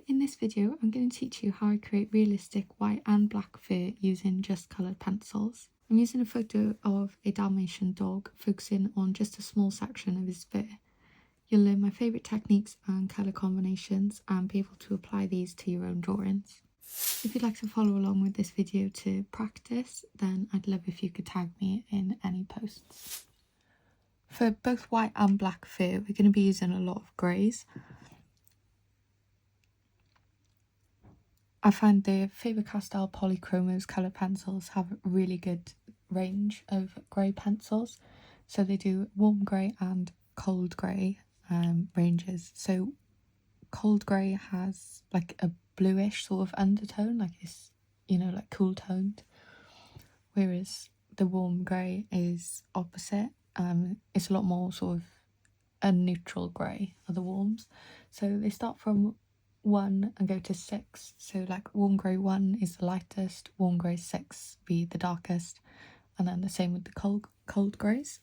in this video I'm going to teach you how I create realistic white and black fur using just coloured pencils. I'm using a photo of a Dalmatian dog, focusing on just a small section of his fur. You'll learn my favourite techniques and colour combinations and be able to apply these to your own drawings. If you'd like to follow along with this video to practice, then I'd love if you could tag me in any posts. For both white and black fur, we're going to be using a lot of greys. I find the Faber-Castell Polychromos colour pencils have a really good range of grey pencils. So they do warm grey and cold grey ranges. So cold grey has like a bluish sort of undertone, like this, like cool toned. Whereas the warm grey is opposite. It's a lot more sort of a neutral grey are the warms. So they start from 1 and go to 6. So like warm grey 1 is the lightest, warm grey 6 be the darkest, and then the same with the cold greys.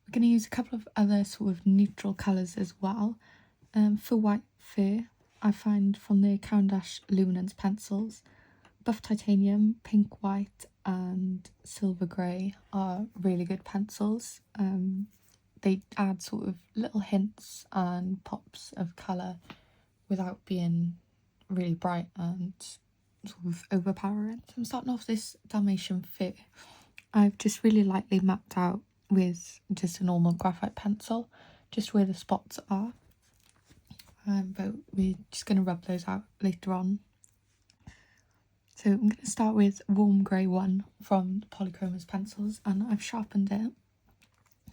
We're going to use a couple of other sort of neutral colours as well. For white fur, I find from the Caran d'Ache Luminance pencils, Buff Titanium, Pink White and Silver Grey are really good pencils. They add sort of little hints and pops of colour without being really bright and sort of overpowering. So I'm starting off this Dalmatian fur. I've just really lightly mapped out with just a normal graphite pencil, just where the spots are. But we're just going to rub those out later on. So I'm going to start with warm grey 1 from the Polychromos pencils, and I've sharpened it.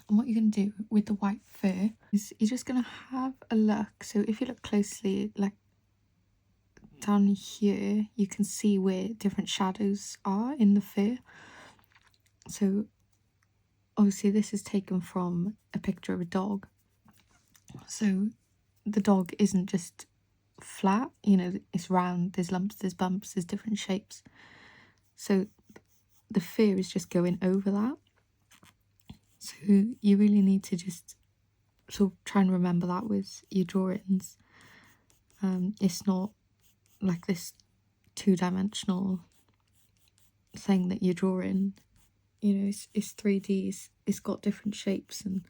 And what you're going to do with the white fur is you're just going to have a look. So if you look closely, like down here, you can see where different shadows are in the fur. So obviously this is taken from a picture of a dog. So the dog isn't just flat, it's round, there's lumps, there's bumps, there's different shapes. So the fur is just going over that. So you really need to just sort of try and remember that with your drawings. It's not like this two-dimensional thing that you're drawing. It's 3D, it's got different shapes, and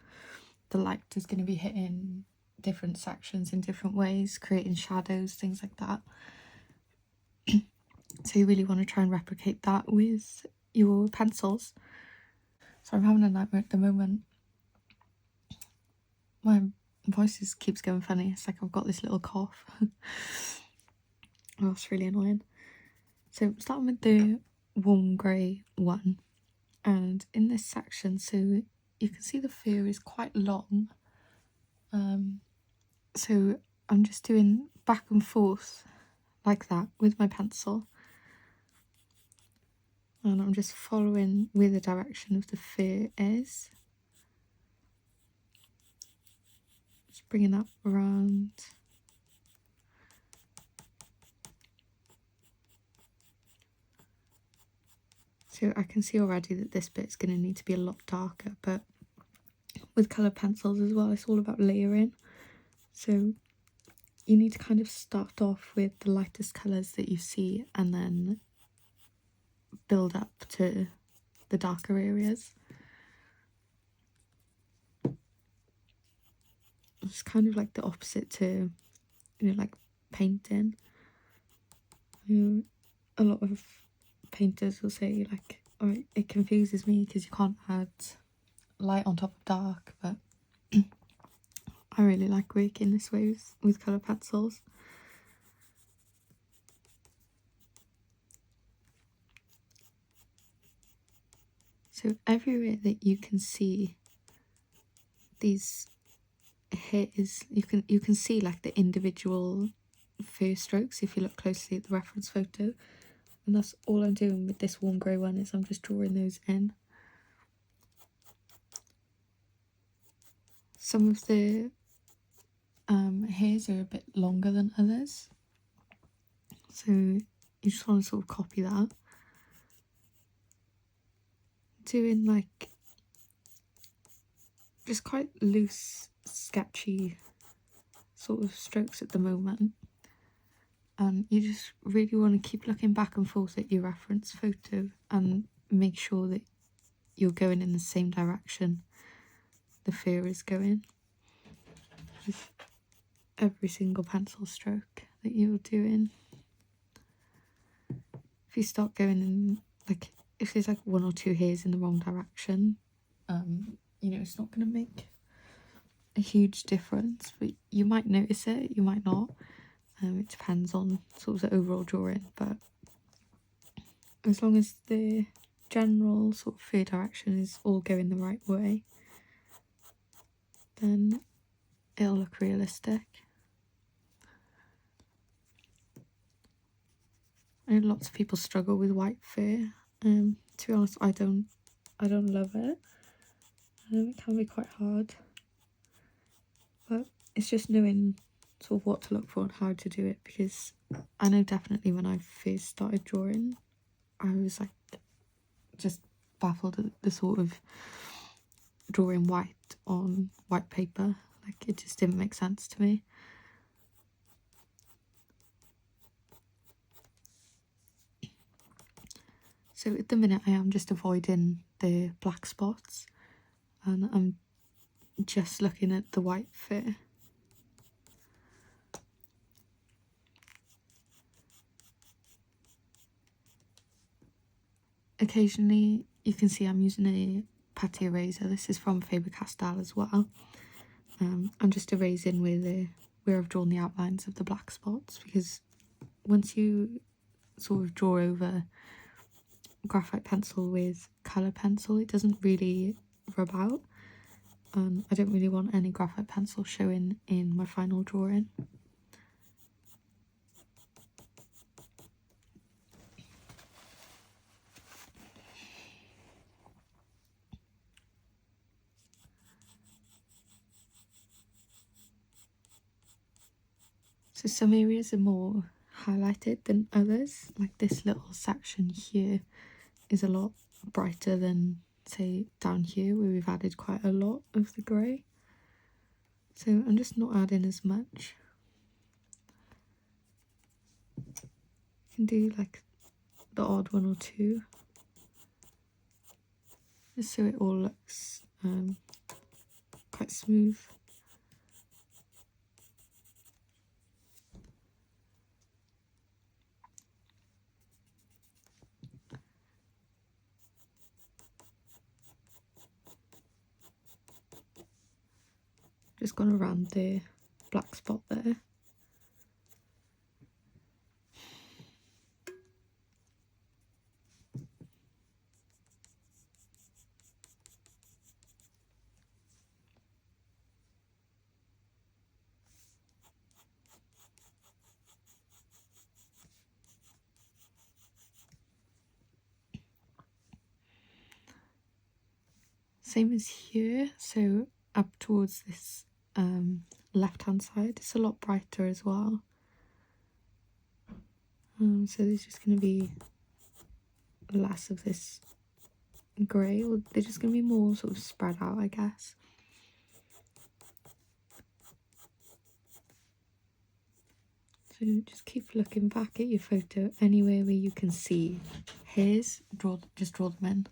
the light is going to be hitting different sections in different ways, creating shadows, things like that. So you really want to try and replicate that with your pencils. So I'm having a nightmare at the moment. My voice just keeps going funny. It's like I've got this little cough. Oh, it's really annoying. So starting with the warm grey 1, and in this section, so you can see the fur is quite long. So I'm just doing back and forth like that with my pencil. And I'm just following where the direction of the fur is. Just bringing that around. So I can see already that this bit's going to need to be a lot darker, but with coloured pencils as well, it's all about layering. So you need to kind of start off with the lightest colours that you see and then build up to the darker areas. It's kind of like the opposite to, like painting. A lot of painters will say, like, oh, it confuses me because you can't add light on top of dark, but I really like working this way with colour pencils. So everywhere that you can see these hairs, you can see like the individual fur strokes if you look closely at the reference photo. And that's all I'm doing with this warm grey 1, is I'm just drawing those in. Some of the hairs are a bit longer than others, so you just want to sort of copy that. Doing like just quite loose, sketchy sort of strokes at the moment. and you just really want to keep looking back and forth at your reference photo and make sure that you're going in the same direction the fur is going with every single pencil stroke that you're doing. If you start going in, like, if there's like 1 or 2 hairs in the wrong direction, you know, it's not going to make a huge difference, but you might notice it, you might not. It depends on sort of the overall drawing, but as long as the general sort of fur direction is all going the right way, then it'll look realistic. I know lots of people struggle with white fur. To be honest, I don't love it. It can be quite hard, but it's just knowing sort of what to look for and how to do it, because I know definitely when I first started drawing, I was like just baffled at the sort of drawing white on white paper. Like, it just didn't make sense to me. So at the minute I am just avoiding the black spots and I'm just looking at the white fur. Occasionally you can see I'm using a pâte eraser. This is from Faber-Castell as well. I'm just erasing where I've drawn the outlines of the black spots, because once you sort of draw over graphite pencil with colour pencil, it doesn't really rub out. I don't really want any graphite pencil showing in my final drawing. So some areas are more highlighted than others, like this little section here is a lot brighter than, say, down here where we've added quite a lot of the grey. So I'm just not adding as much. You can do like the odd 1 or 2, just so it all looks quite smooth. Just gone around the black spot there. Same as here, so up towards this left hand side, it's a lot brighter as well. So there's just going to be less of this grey, or they're just going to be more sort of spread out, I guess. So just keep looking back at your photo. Anywhere where you can see hairs, just draw them in.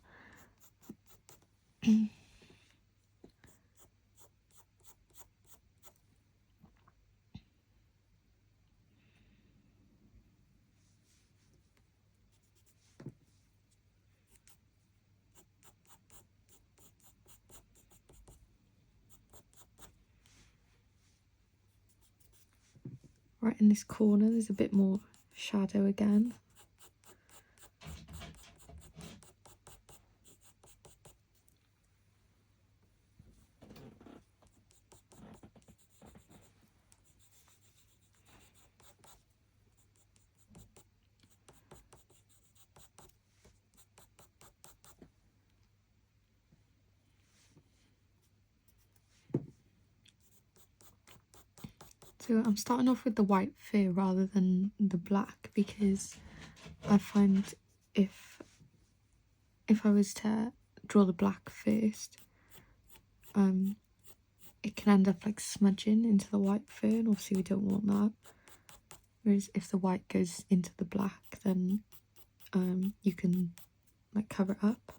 Right in this corner there's a bit more shadow again. So I'm starting off with the white fur rather than the black, because I find if I was to draw the black first, it can end up like smudging into the white fur, and obviously we don't want that. whereas if the white goes into the black, then you can like cover it up.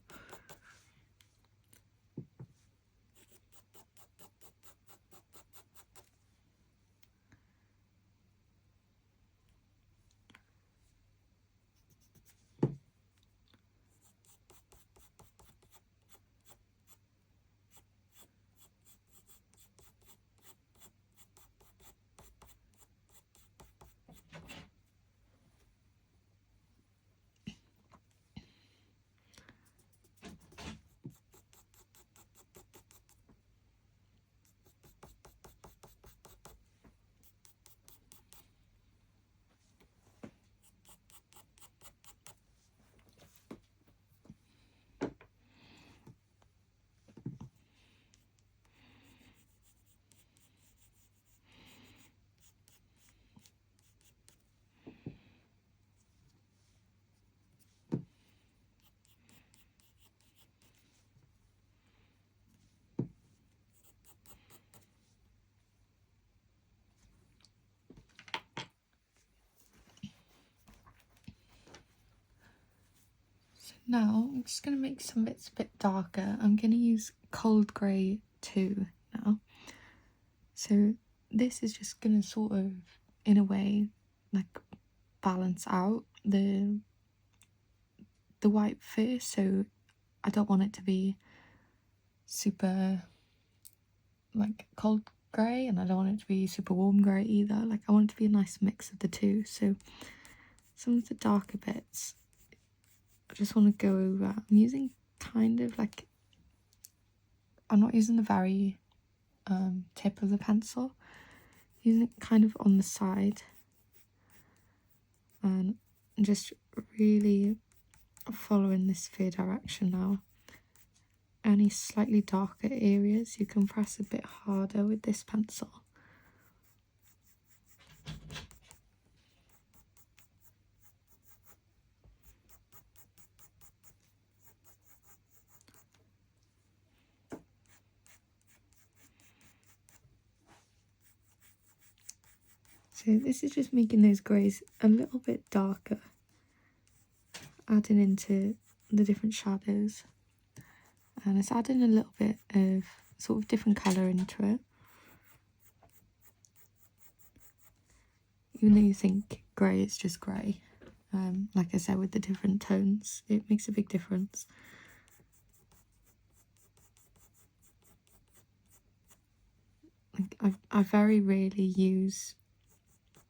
Now I'm just going to make some bits a bit darker. I'm going to use Cold Grey 2 now. So this is just going to sort of, in a way, like balance out the white fur. So I don't want it to be super like cold grey, and I don't want it to be super warm grey either. Like I want it to be a nice mix of the two. So some of the darker bits I just want to go over. I'm using kind of like, I'm not using the very tip of the pencil, I'm using it kind of on the side, and just really following this fur direction now. Any slightly darker areas you can press a bit harder with this pencil. So this is just making those greys a little bit darker, adding into the different shadows, and it's adding a little bit of sort of different colour into it. Even though you think grey is just grey, like I said, with the different tones, it makes a big difference. Like I very rarely use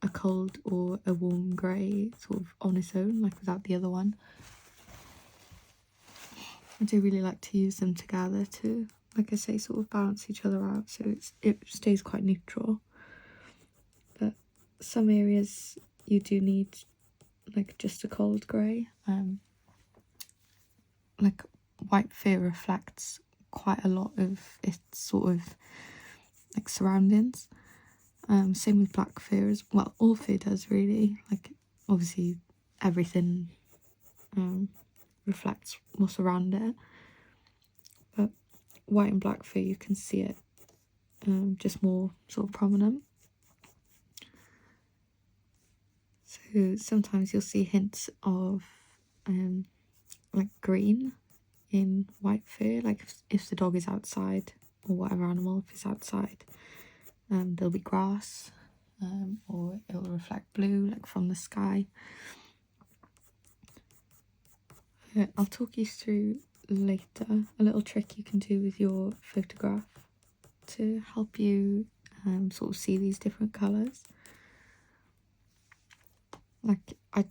a cold or a warm grey sort of on its own, like without the other one. I do really like to use them together to, like I say, sort of balance each other out, so it stays quite neutral. But some areas you do need like just a cold grey. Like white fur reflects quite a lot of its sort of like surroundings. Same with black fur as well. All fur does really. Like obviously everything reflects what's around it, but white and black fur, you can see it just more sort of prominent. So sometimes you'll see hints of like green in white fur, like if the dog is outside, or whatever animal, if it's outside, there'll be grass, or it'll reflect blue like from the sky. I'll talk you through later a little trick you can do with your photograph to help you sort of see these different colours. Like I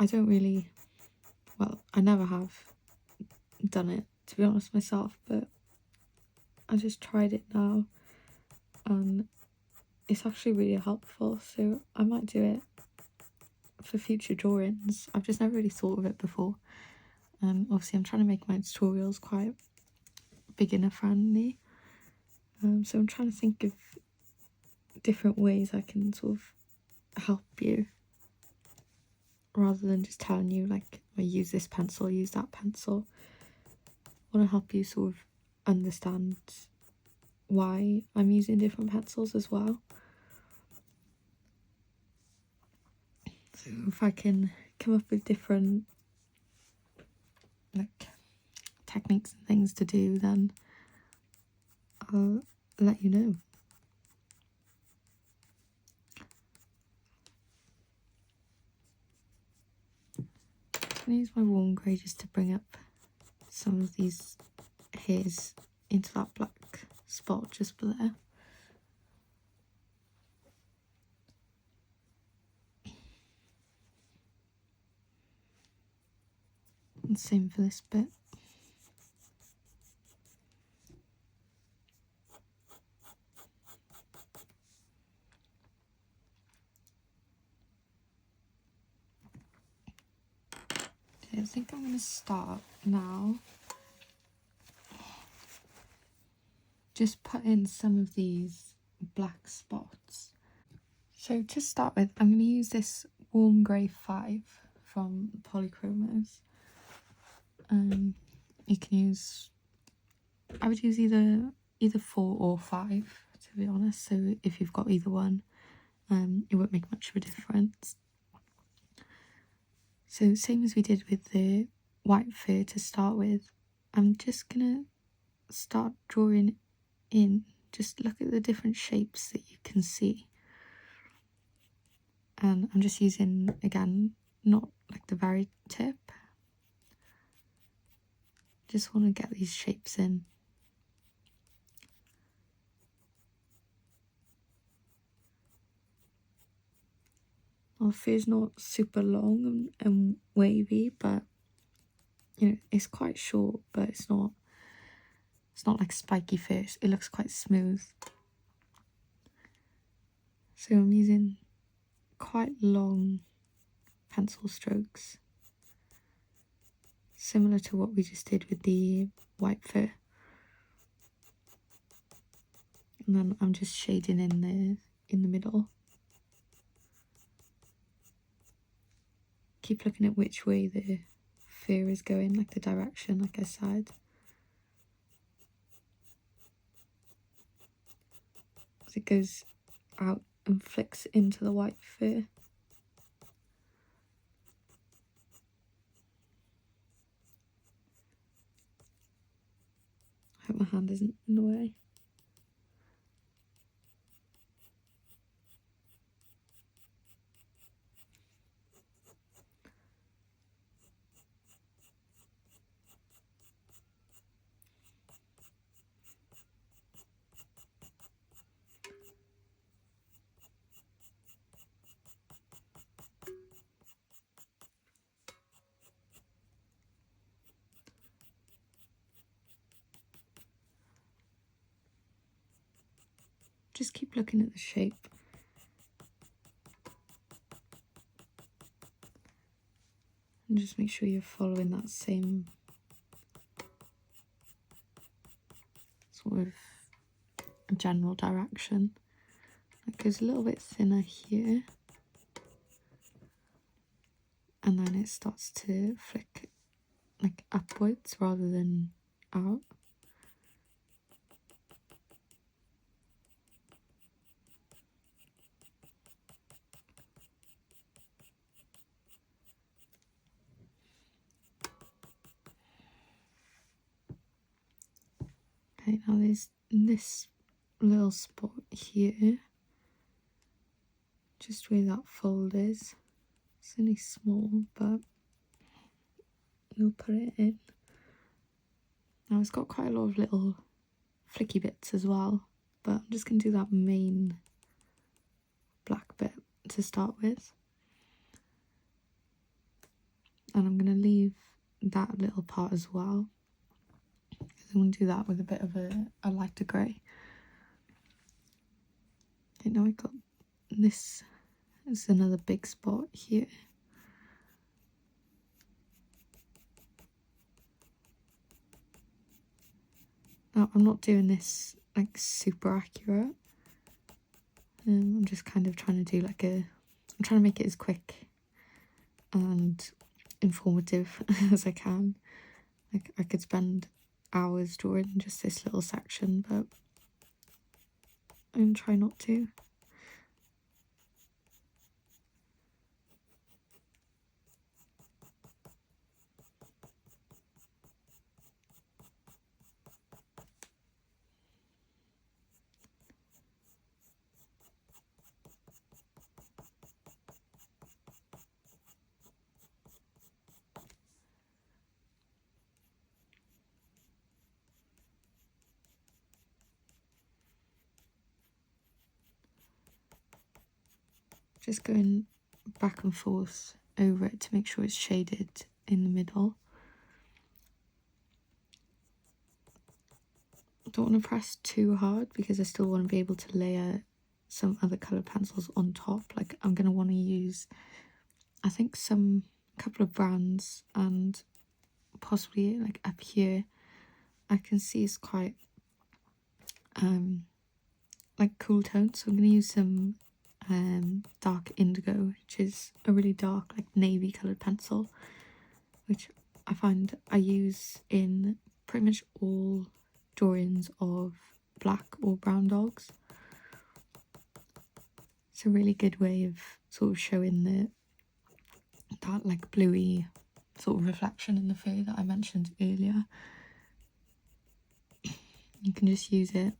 don't really, well, I never have done it, to be honest, myself, but I just tried it now and it's actually really helpful, so I might do it for future drawings. I've just never really thought of it before. Obviously I'm trying to make my tutorials quite beginner friendly, so I'm trying to think of different ways I can sort of help you, rather than just telling you like, I use this pencil, use that pencil. I want to help you sort of understand why I'm using different pencils as well. So if I can come up with different like techniques and things to do, then I'll let you know. I'm going to use my warm grey just to bring up some of these hairs into that black spot just below there. And same for this bit. Okay, I think I'm going to start now. Just put in some of these black spots. So to start with, I'm going to use this warm grey 5 from Polychromos. You can use, I would use either 4 or 5 to be honest, so if you've got either one, it won't make much of a difference. So same as we did with the white fur to start with, I'm just gonna start drawing in. Just look at the different shapes that you can see. And I'm just using, again, not like the very tip. Just want to get these shapes in. Our fur's not super long and wavy, but you know, it's quite short, but it's not like spiky fur. It looks quite smooth. So I'm using quite long pencil strokes, similar to what we just did with the white fur. And then I'm just shading in the middle. Keep looking at which way the fur is going, like the direction, like I said. As it goes out and flicks into the white fur. I hope my hand isn't in the way. Just keep looking at the shape. And just make sure you're following that same sort of general direction. It goes a little bit thinner here. And then it starts to flick like upwards rather than out. Okay, now there's this little spot here, just where that fold is. It's only small, but we'll put it in. Now it's got quite a lot of little flicky bits as well, but I'm just going to do that main black bit to start with. And I'm going to leave that little part as well. I'm going to do that with a bit of a lighter grey. Okay, now I got this. There's another big spot here. Now I'm not doing this like super accurate. I'm just kind of trying to do like I'm trying to make it as quick and informative as I can. Like I could spend hours drawing just this little section, but I'm gonna try not to. just going back and forth over it to make sure it's shaded in the middle. I don't want to press too hard because I still want to be able to layer some other colour pencils on top. Like I'm going to want to use, I think, a couple of brands, and possibly like up here I can see it's quite like cool tones, so I'm going to use some dark indigo, which is a really dark like navy coloured pencil, which I find I use in pretty much all drawings of black or brown dogs. It's a really good way of sort of showing that like bluey sort of reflection in the fur that I mentioned earlier. You can just use it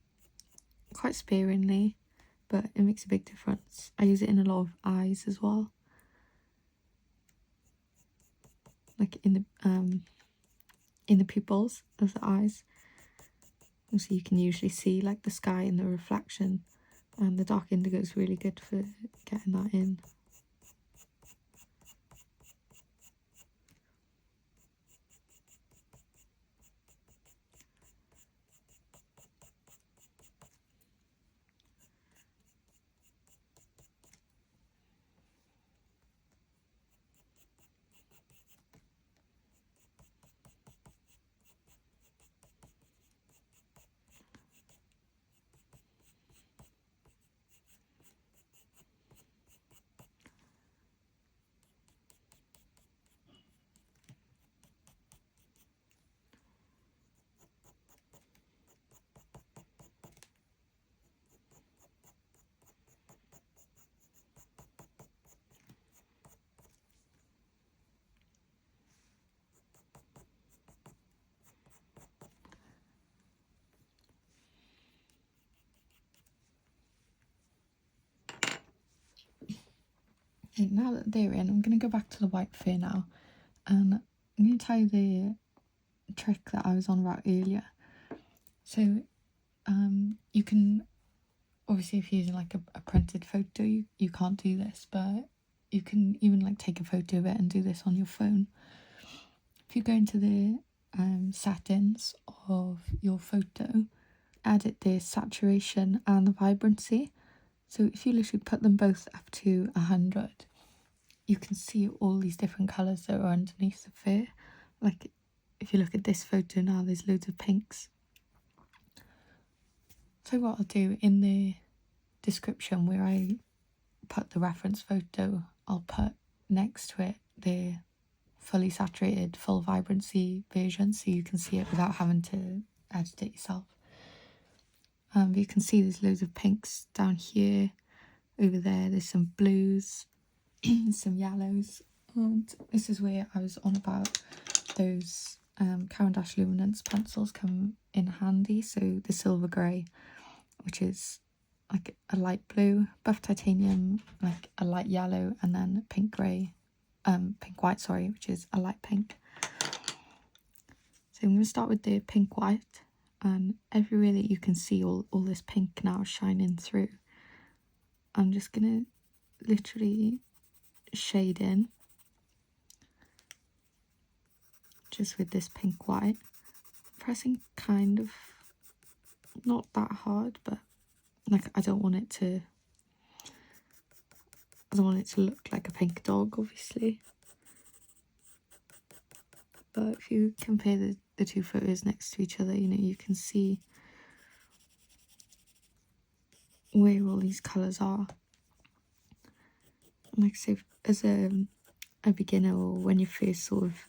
quite sparingly, but it makes a big difference. I use it in a lot of eyes as well, like in the pupils of the eyes. And so you can usually see like the sky and the reflection, and the dark indigo is really good for getting that in. Okay, now that they're in, I'm going to go back to the white fur now, and I'm going to tell you the trick that I was on about earlier. So you can, obviously if you're using like a printed photo, you can't do this, but you can even like take a photo of it and do this on your phone. If you go into the settings of your photo, edit the saturation and the vibrancy. So if you literally put them both up to 100, you can see all these different colours that are underneath the fur. Like if you look at this photo now, there's loads of pinks. So what I'll do in the description where I put the reference photo, I'll put next to it the fully saturated, full vibrancy version, so you can see it without having to edit it yourself. You can see there's loads of pinks down here, over there there's some blues, some yellows, and this is where I was on about those Caran d'Ache Luminance pencils come in handy. So the silver grey, which is like a light blue, buff titanium like a light yellow, and then pink white, sorry, which is a light pink. So I'm going to start with the pink white, and everywhere that you can see all this pink now shining through, I'm just going to literally shade in just with this pink white, pressing kind of not that hard, but like I don't want it to look like a pink dog, obviously. But if you compare the two photos next to each other, you know, you can see where all these colours are. Like say as a beginner, or when you're first sort of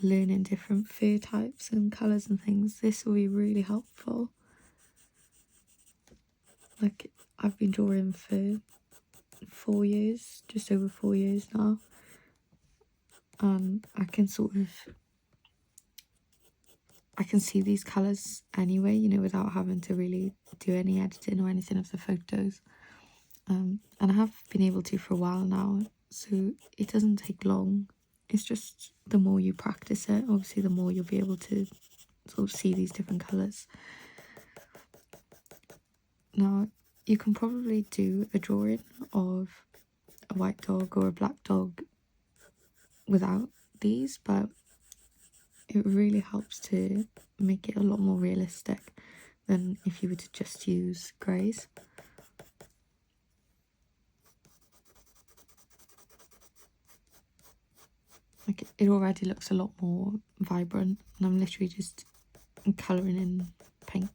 learning different fur types and colours and things, this will be really helpful. Like I've been drawing for 4 years, just over 4 years now, and I can see these colours anyway, you know, without having to really do any editing or anything of the photos. And I have been able to for a while now, so it doesn't take long. It's just the more you practice it, obviously the more you'll be able to sort of see these different colours. Now, you can probably do a drawing of a white dog or a black dog without these, but it really helps to make it a lot more realistic than if you were to just use greys. Like, it already looks a lot more vibrant, and I'm literally just colouring in pink.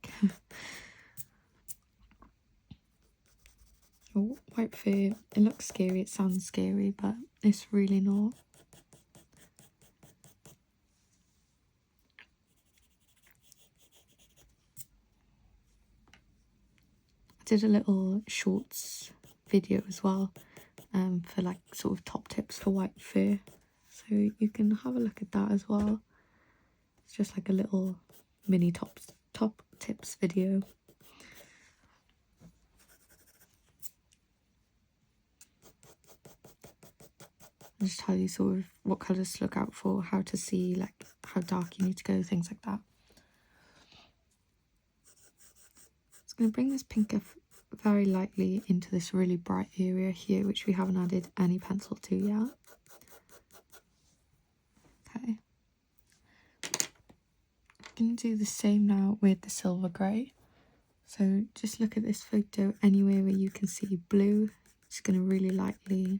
Oh, white fur, it looks scary, it sounds scary, but it's really not. I did a little shorts video as well, for like sort of top tips for white fur, so you can have a look at that as well. It's just like a little mini top tips video. I'll just tell you sort of what colours to look out for, how to see like how dark you need to go, things like that. I'm going to bring this pink very lightly into this really bright area here, which we haven't added any pencil to yet. Okay. I'm going to do the same now with the silver grey. So just look at this photo, anywhere where you can see blue, just going to really lightly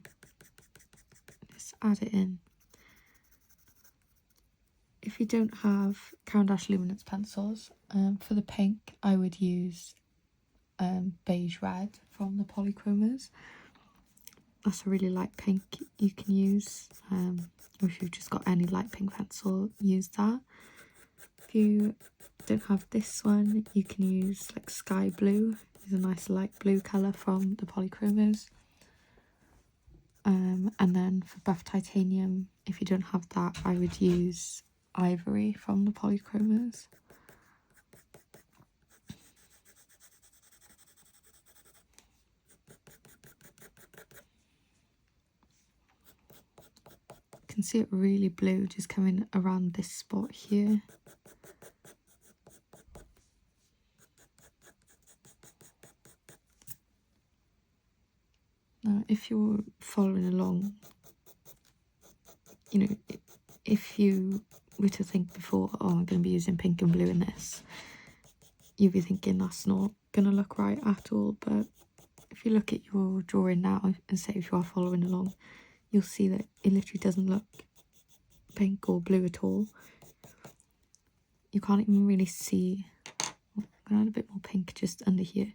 just add it in. If you don't have Caran d'Ache luminance pencils, for the pink I would use beige red from the Polychromos. That's a really light pink you can use, or if you've just got any light pink pencil, use that. If you don't have this one, you can use like sky blue. It's a nice light blue colour from the Polychromos. And then for buff titanium, if you don't have that, I would use ivory from the Polychromos. You can see it really blue just coming around this spot here. Now, if you're following along, you know, if you were to think before, oh, I'm going to be using pink and blue in this, you'd be thinking that's not going to look right at all. But if you look at your drawing now and say if you are following along, you'll see that it literally doesn't look pink or blue at all. You can't even really see. I'm going to add a bit more pink just under here.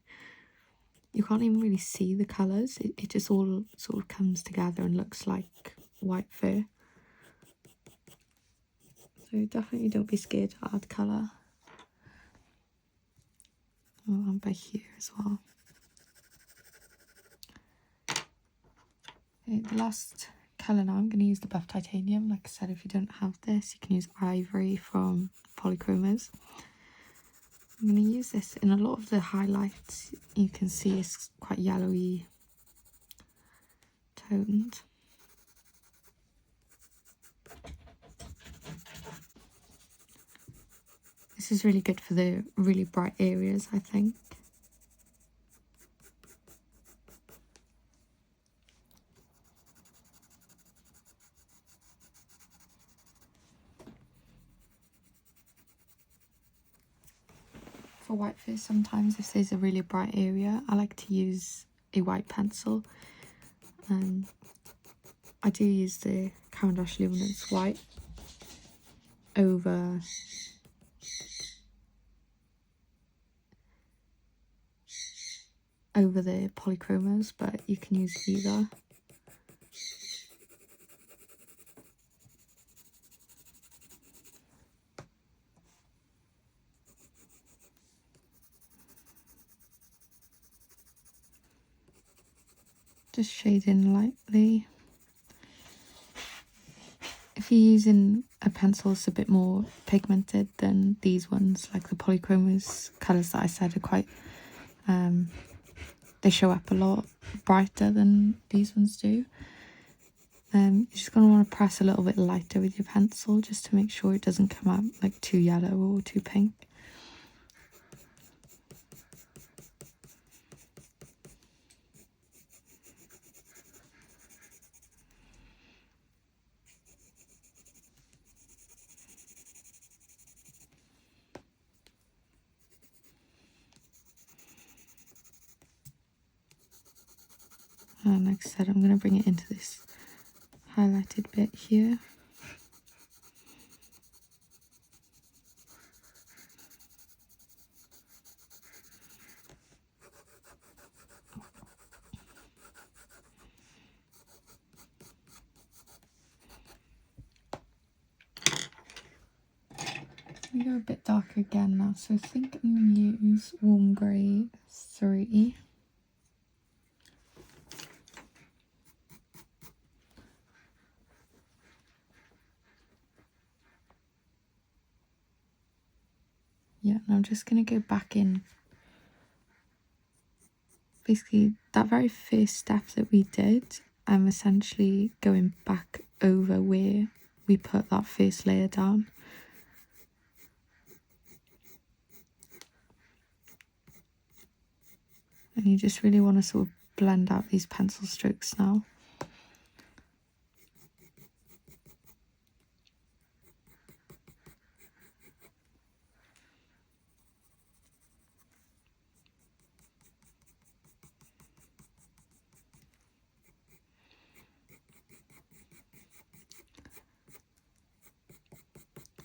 You can't even really see the colours. It just all sort of comes together and looks like white fur. So definitely don't be scared to add colour. Oh, and by here as well. Okay, the last colour now, I'm going to use the buff titanium. Like I said, if you don't have this, you can use ivory from Polychromos. I'm going to use this in a lot of the highlights. You can see it's quite yellowy toned. This is really good for the really bright areas, I think. For white fur, sometimes if there's a really bright area, I like to use a white pencil. I do use the Caran d'Ache Luminance white over the Polychromos, but you can use either. Just shade in lightly. If you're using a pencil that's a bit more pigmented than these ones, like the Polychromos colours that I said are quite, they show up a lot brighter than these ones do. You're just going to want to press a little bit lighter with your pencil just to make sure it doesn't come out like too yellow or too pink. And like I said, I'm going to bring it into this highlighted bit here. We go a bit darker again now, so I think I'm going to use Warm Grey 3. Yeah, and I'm just going to go back in. Basically, that very first step that we did, I'm essentially going back over where we put that first layer down. And you just really want to sort of blend out these pencil strokes now.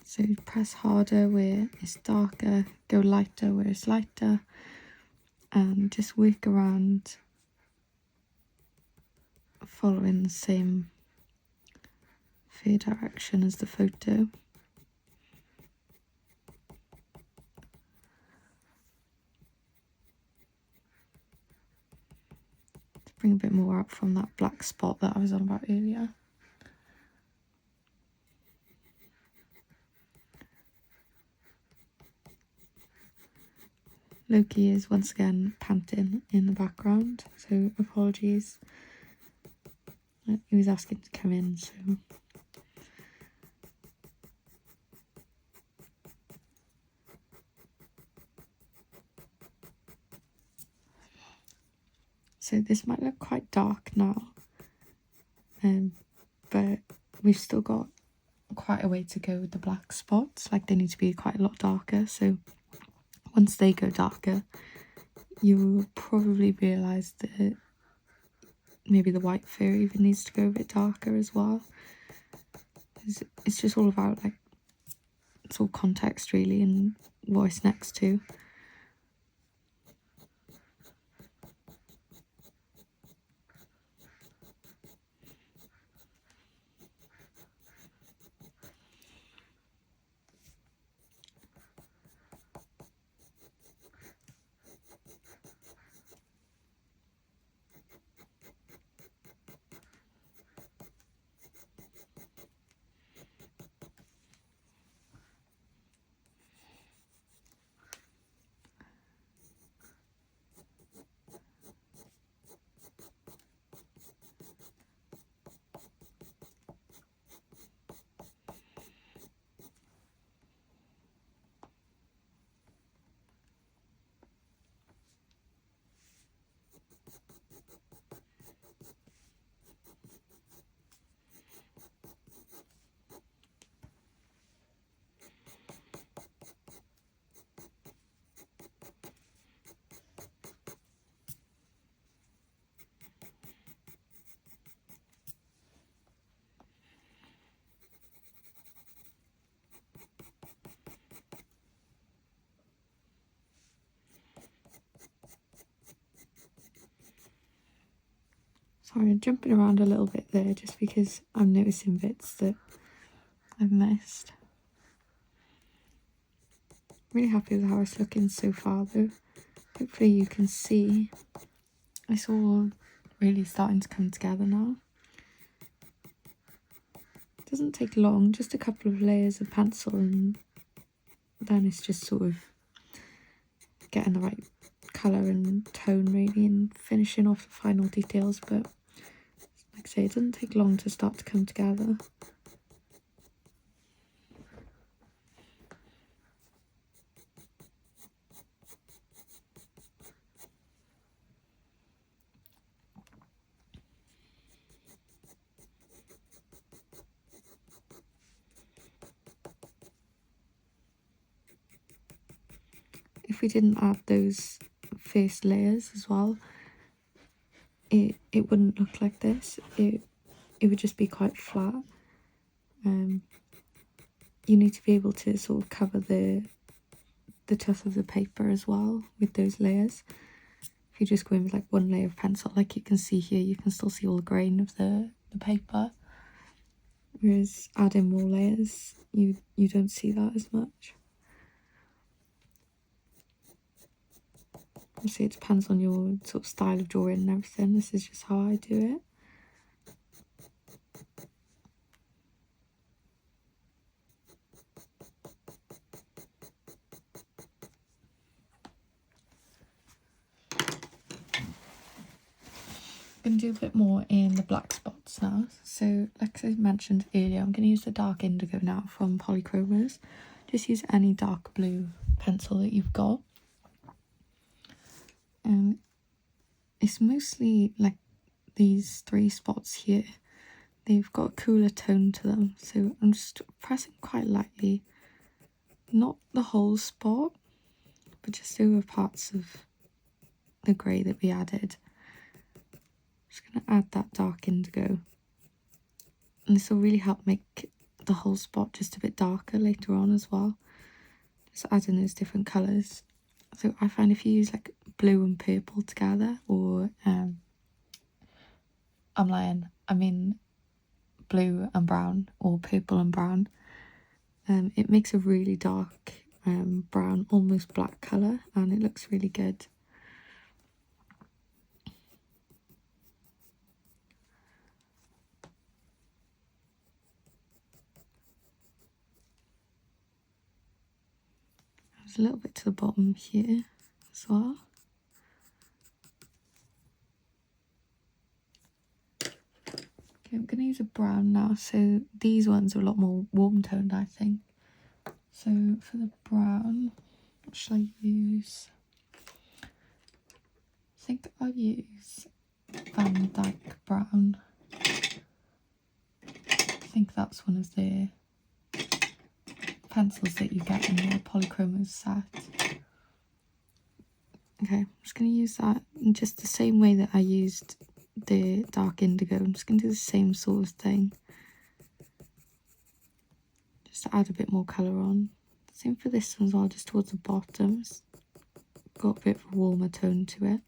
So press harder where it's darker, go lighter where it's lighter, and just work around following the same fair direction as the photo. To bring a bit more out from that black spot that I was on about earlier. Loki is once again panting in the background, so apologies. He was asking to come in, so. So this might look quite dark now, but we've still got quite a way to go with the black spots. Like, they need to be quite a lot darker, so once they go darker, you will probably realise that maybe the white fur even needs to go a bit darker as well. It's just all about, like, it's all context really and what it's next to. Sorry, I'm jumping around a little bit there just because I'm noticing bits that I've missed. Really happy with how it's looking so far though. Hopefully you can see it's all really starting to come together now. It doesn't take long, just a couple of layers of pencil, and then it's just sort of getting the right colour and tone really and finishing off the final details. But like I say, it doesn't take long to start to come together. If we didn't add those first layers as well, it wouldn't look like this. It would just be quite flat. You need to be able to sort of cover the top of the paper as well with those layers. If you just go in with like one layer of pencil, like you can see here, you can still see all the grain of the paper. Whereas adding more layers, you don't see that as much. Obviously it depends on your sort of style of drawing and everything. This is just how I do it. I'm going to do a bit more in the black spots now. So like I mentioned earlier, I'm going to use the dark indigo now from Polychromos. Just use any dark blue pencil that you've got. It's mostly like these three spots here. They've got a cooler tone to them, so I'm just pressing quite lightly. Not the whole spot, but just over parts of the grey that we added. Just going to add that dark indigo. And this will really help make the whole spot just a bit darker later on as well. Just adding those different colours. So I find if you use like blue and purple together, or I mean blue and brown, or purple and brown, it makes a really dark brown, almost black colour, and it looks really good. There's a little bit to the bottom here as well. Okay, I'm going to use a brown now, so these ones are a lot more warm toned, I think. So for the brown, what shall I use? I think I'll use Van Dyke Brown. I think that's one of the pencils that you get in your Polychromos set. Okay, I'm just going to use that in just the same way that I used the dark indigo. I'm just going to do the same sort of thing, just to add a bit more colour on. Same for this one as well, just towards the bottom. It's got a bit of a warmer tone to it.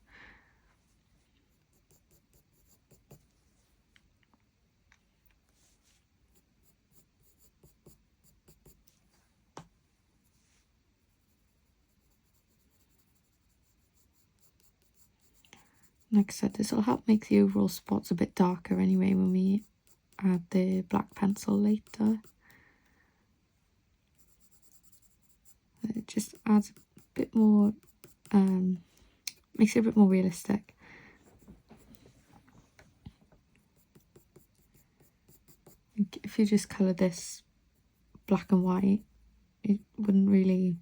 Like I said, this will help make the overall spots a bit darker anyway when we add the black pencil later. It just adds a bit more, makes it a bit more realistic. If you just colour this black and white, it wouldn't really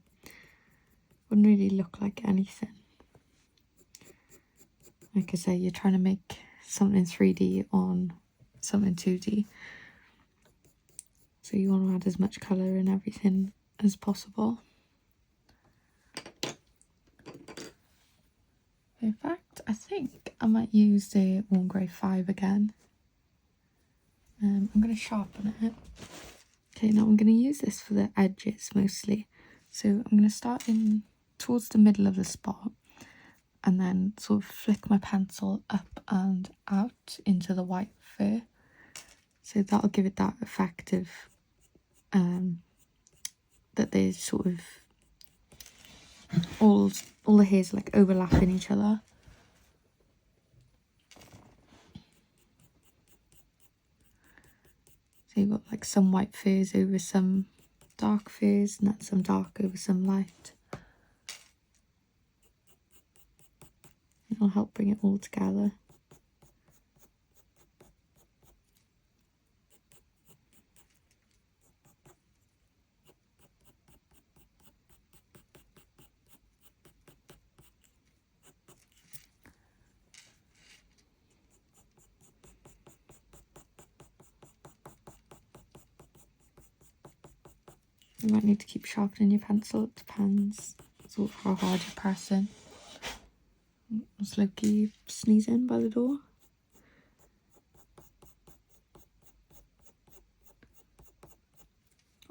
look like anything. Like I say, you're trying to make something 3D on something 2D. So you want to add as much colour and everything as possible. In fact, I think I might use the Warm Grey 5 again. I'm going to sharpen it. Okay, now I'm going to use this for the edges mostly. So I'm going to start in towards the middle of the spot, and then sort of flick my pencil up and out into the white fur. So that'll give it that effect of that they sort of all the hairs like overlapping each other. So you've got like some white furs over some dark furs, and then some dark over some light. It'll help bring it all together. You might need to keep sharpening your pencil, it depends sort of how hard you're pressing. It's Loki sneezing by the door.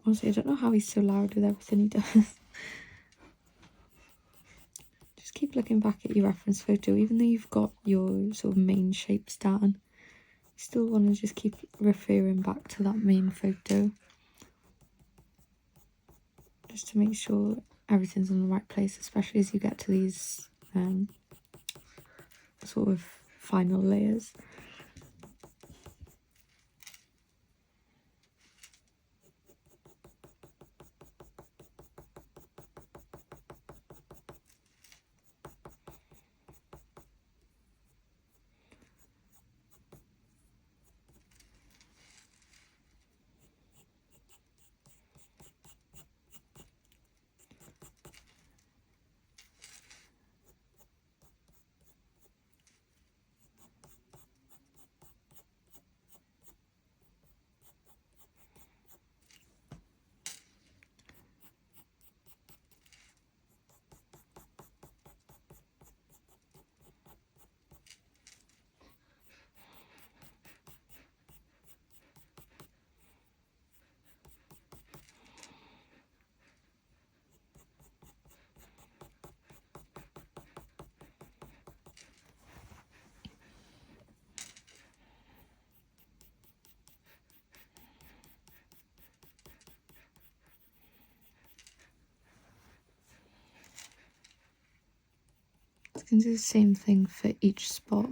Honestly, I don't know how he's so loud with everything he does. Just keep looking back at your reference photo, even though you've got your sort of main shapes down. You still want to just keep referring back to that main photo, just to make sure everything's in the right place, especially as you get to these sort of final layers. You can do the same thing for each spot.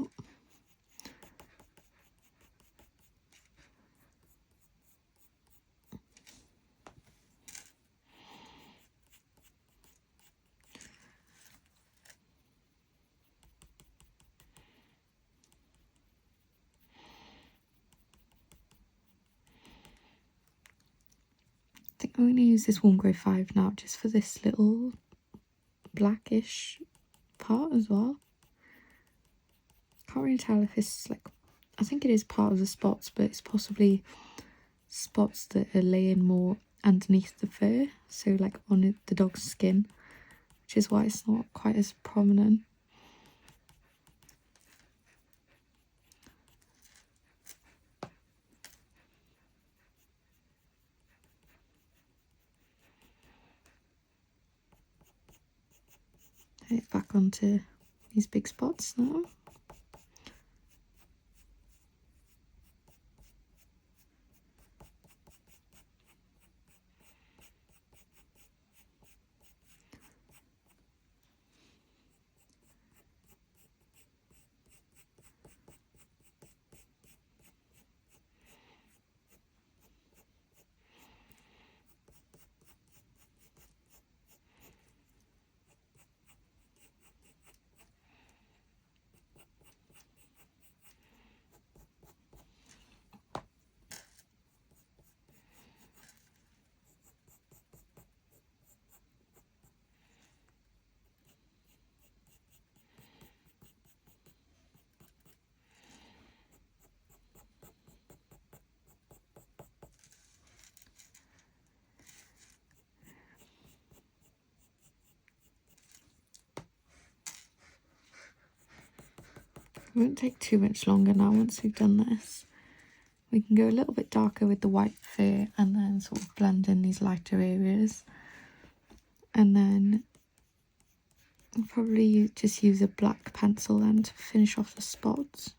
I think I'm going to use this warm grey 5 now, just for this little blackish part as well. Can't really tell if it's like, I think it is part of the spots, but it's possibly spots that are laying more underneath the fur, so like on the dog's skin, which is why it's not quite as prominent. Head back onto these big spots now. It won't take too much longer now once we've done this. We can go a little bit darker with the white fur and then sort of blend in these lighter areas. And then I'll probably just use a black pencil then to finish off the spots.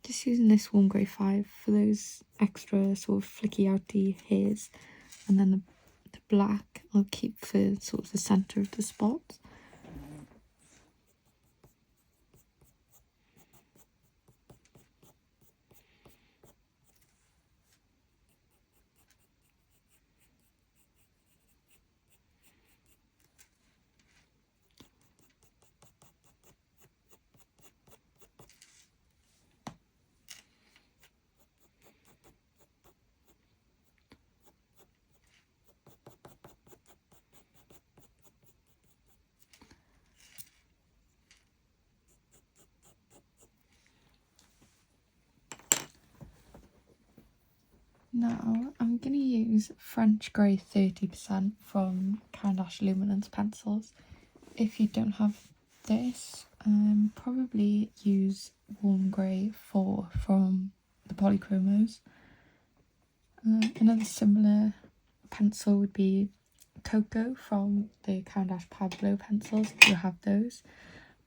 Just using this warm grey 5 for those extra sort of flicky outy hairs, and then the black I'll keep for sort of the centre of the spots. Now I'm going to use French Grey 30% from Caran d'Ache Luminance pencils. If you don't have this, probably use Warm Grey 4 from the Polychromos. Another similar pencil would be Cocoa from the Caran d'Ache Pablo pencils, if you have those.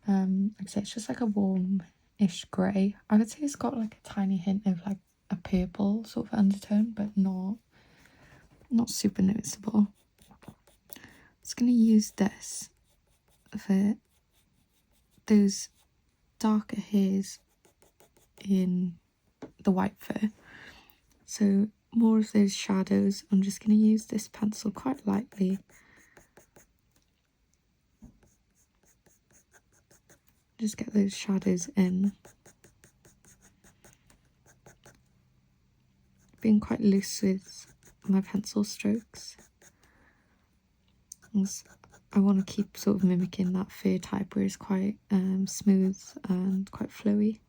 Like I say, it's just like a warm-ish grey. I would say it's got like a tiny hint of like a purple sort of undertone, but not super noticeable. I'm just going to use this for those darker hairs in the white fur. So more of those shadows, I'm just going to use this pencil quite lightly. Just get those shadows in. Being quite loose with my pencil strokes. I want to keep sort of mimicking that fur type where it's quite smooth and quite flowy.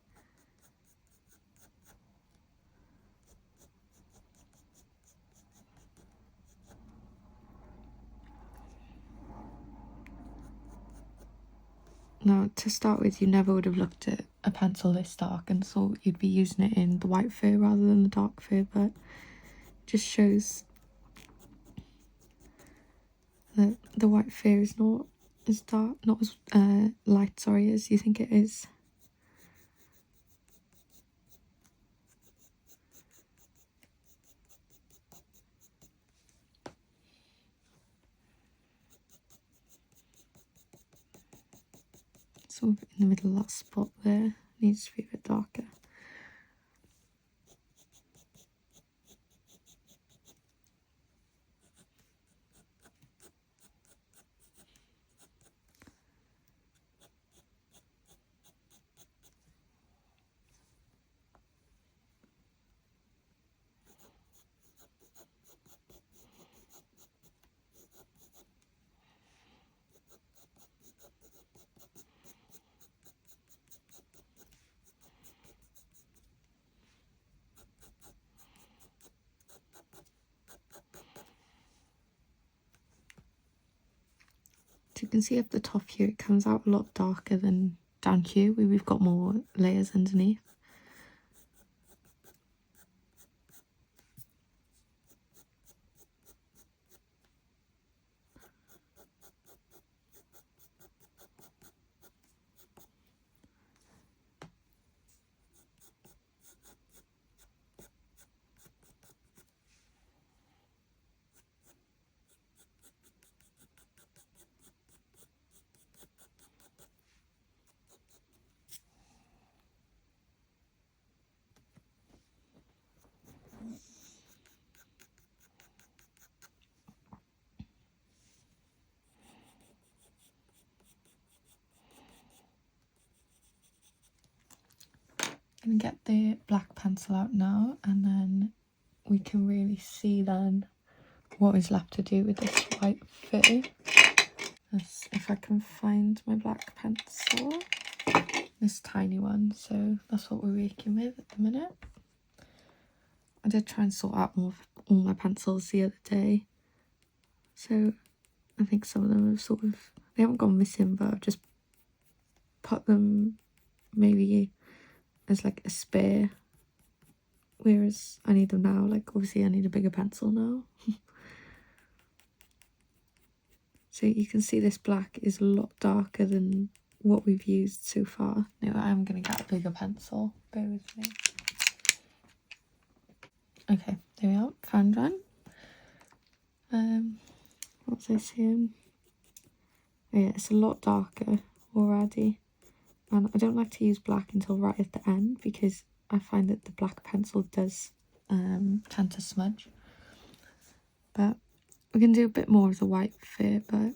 Now, to start with, you never would have looked at a pencil this dark and thought you'd be using it in the white fur rather than the dark fur, but it just shows that the white fur is not as dark, not as light, sorry, as you think it is. Sort of in the middle of that spot there, needs to be a bit darker. So you can see up the top here, it comes out a lot darker than down here where we've got more layers underneath. I'm going to get the black pencil out now, and then we can really see then what is left to do with this white fur. Let's, if I can find my black pencil, this tiny one, so that's what we're working with at the minute. I did try and sort out all my pencils the other day, so I think some of them have sort of, they haven't gone missing, but I've just put them maybe as like a spare, whereas I need them now. Like obviously I need a bigger pencil now. So you can see this black is a lot darker than what we've used so far. No, I'm going to get a bigger pencil. Bear with me. Okay, there we are. Found one. What's this here? Oh yeah, it's a lot darker already. And I don't like to use black until right at the end because I find that the black pencil does tend to smudge. But we can do a bit more of the white bit, but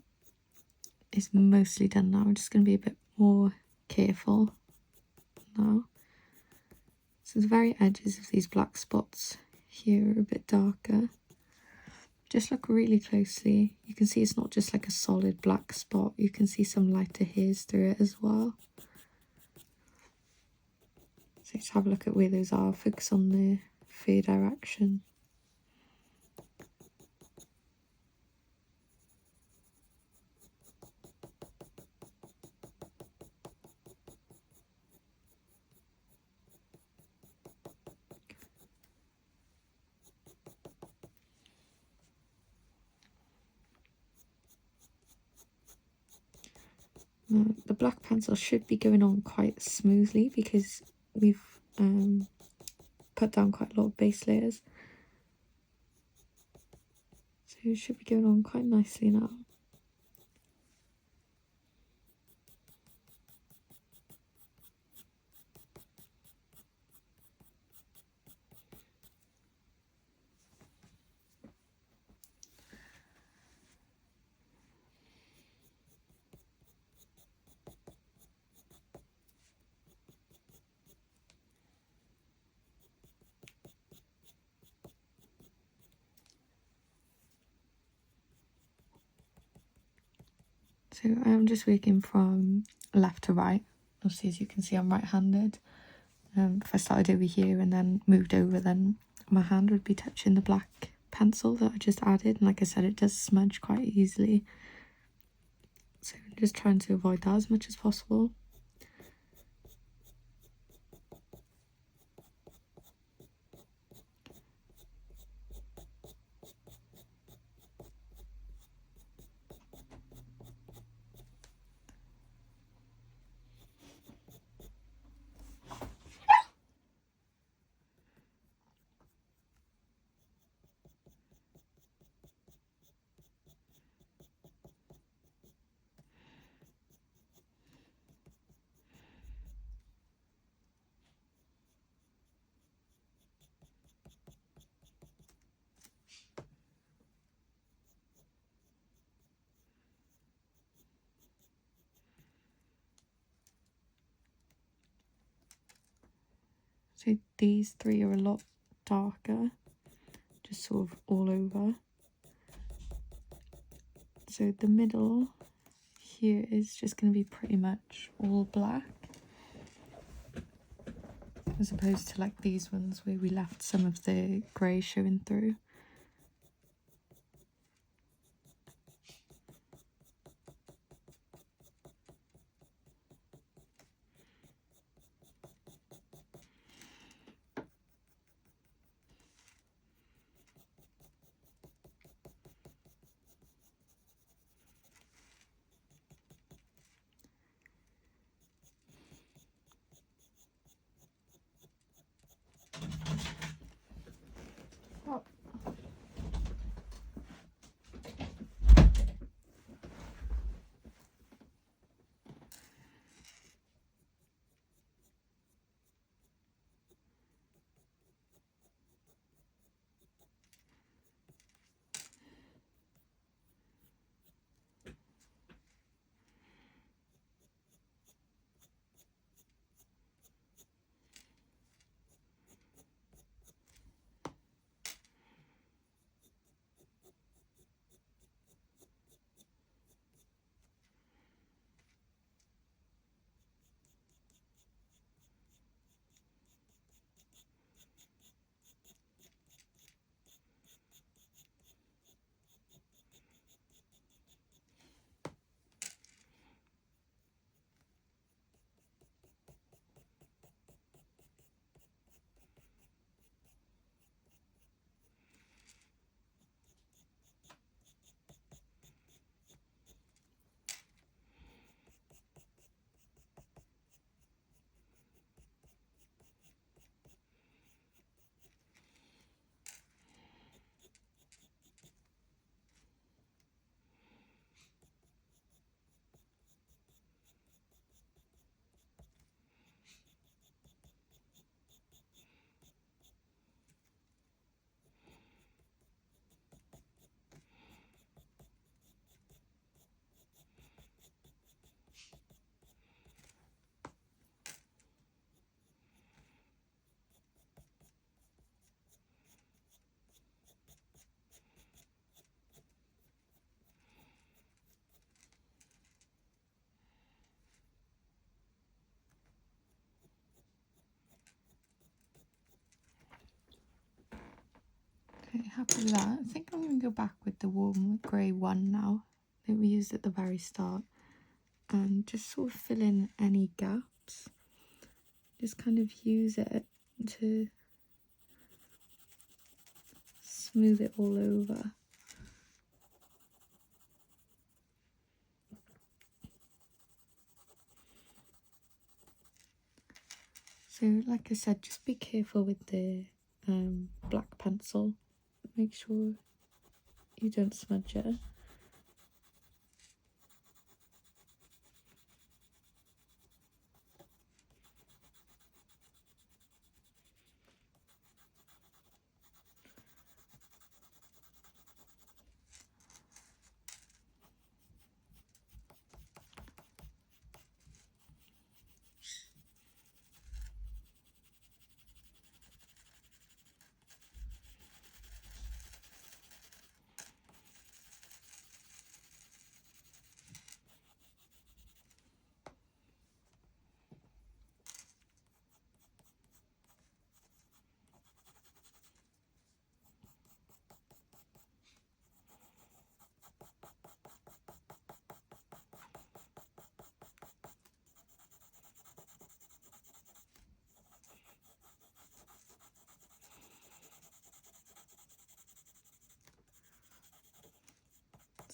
it's mostly done now. I'm just going to be a bit more careful now. So the very edges of these black spots here are a bit darker. Just look really closely. You can see it's not just like a solid black spot. You can see some lighter hairs through it as well. So just have a look at where those are. Focus on the fur direction. Now, the black pencil should be going on quite smoothly because we've put down quite a lot of base layers. So it should be going on quite nicely now. So I'm just working from left to right. Obviously, as you can see, I'm right-handed. If I started over here and then moved over, then my hand would be touching the black pencil that I just added. And like I said, it does smudge quite easily. So I'm just trying to avoid that as much as possible. So these three are a lot darker, just sort of all over. So the middle here is just going to be pretty much all black, as opposed to like these ones where we left some of the grey showing through. Okay, happy with that. I think I'm going to go back with the warm grey one now that we used at the very start, and just sort of fill in any gaps. Just kind of use it to smooth it all over. So like I said, just be careful with the black pencil. Make sure you don't smudge it.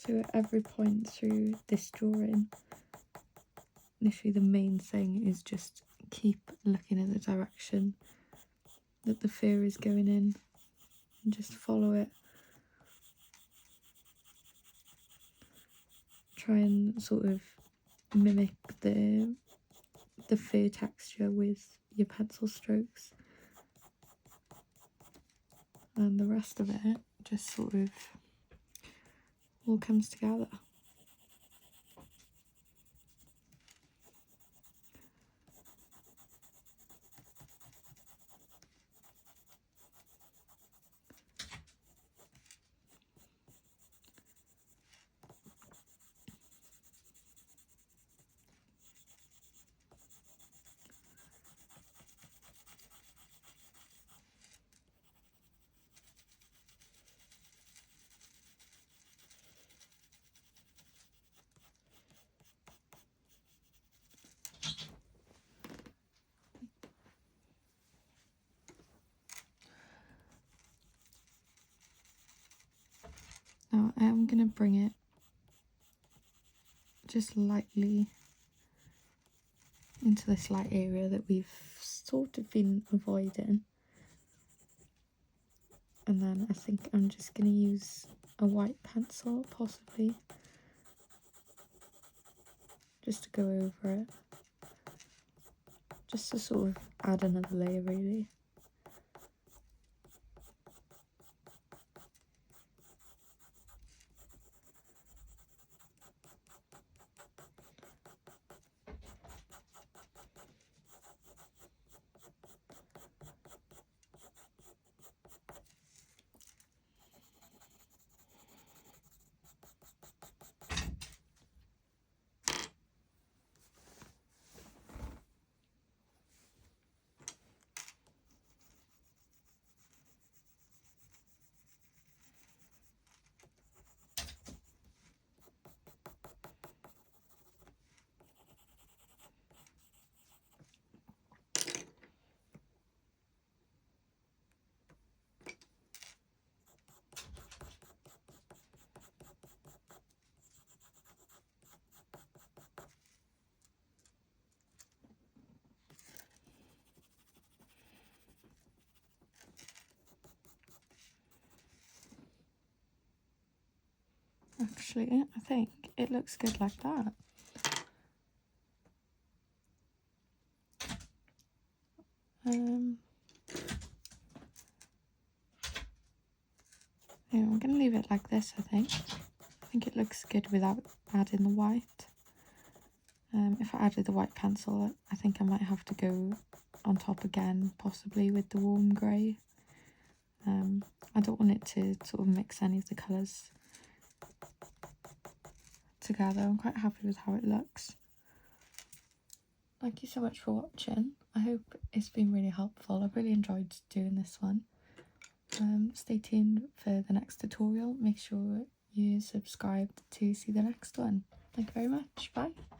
So at every point through this drawing, literally the main thing is just keep looking at the direction that the fur is going in and just follow it. Try and sort of mimic the fur texture with your pencil strokes, and the rest of it just sort of all comes together. Now I am going to bring it just lightly into this light area that we've sort of been avoiding, and then I think I'm just going to use a white pencil possibly just to go over it, just to sort of add another layer really. Actually, I think it looks good like that. Yeah, I'm going to leave it like this, I think. I think it looks good without adding the white. If I added the white pencil, I think I might have to go on top again, possibly with the warm grey. I don't want it to sort of mix any of the colours together. I'm quite happy with how it looks. Thank you so much for watching. I hope it's been really helpful. I've really enjoyed doing this one. stay tuned for the next tutorial. Make sure you're subscribed to see the next one. Thank you very much. Bye.